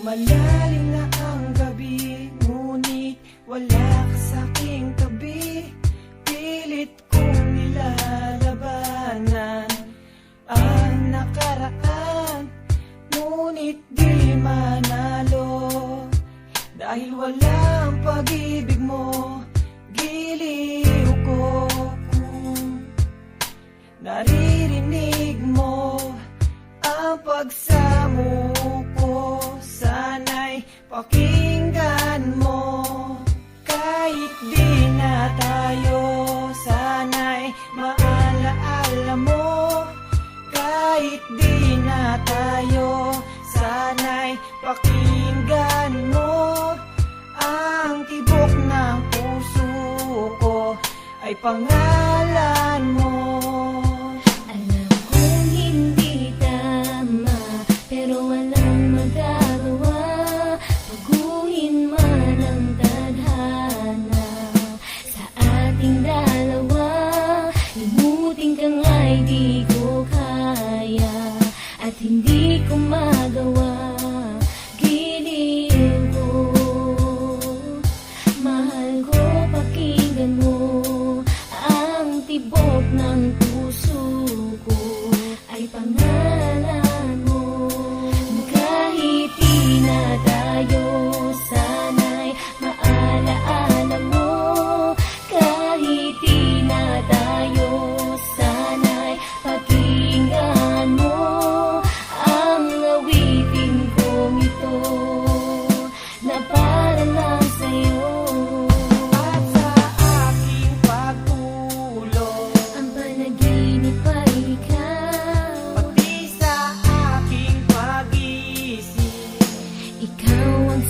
Lumalalim na ang gabi, ngunit wala ka sa'king tabi. Pilit kong nilalabanan ang nakaraan, ngunit di manalo. Dahil walang pag-ibig mo, giliw ko kung naririnig mo ang pagsamo ko. Sana'y pakinggan mo, kahit di na tayo. Sana'y maalaala mo, kahit di na tayo. Sana'y pakinggan mo, ang tibok ng puso ko ay pangalan mo. Alam kong hindi tama, pero walang magagawa. Baguhin man ang tadhana sa ating dalawa. Limutin ka nga'y di ko kaya, at hindi ko magawa. Giliw ko, mahal ko, pakinggan mo ang tibok ng puso ko ay pangalan mo. Kahit di na tayo, sana'y maalaala mo. Kahit di na tayo, sana'y pakinggan mo ang awitin kong ito na para lang sa'yo. At sa aking pagtulog, Ang panaginip ay ikaw, pati sa aking pag-isip, ikaw ang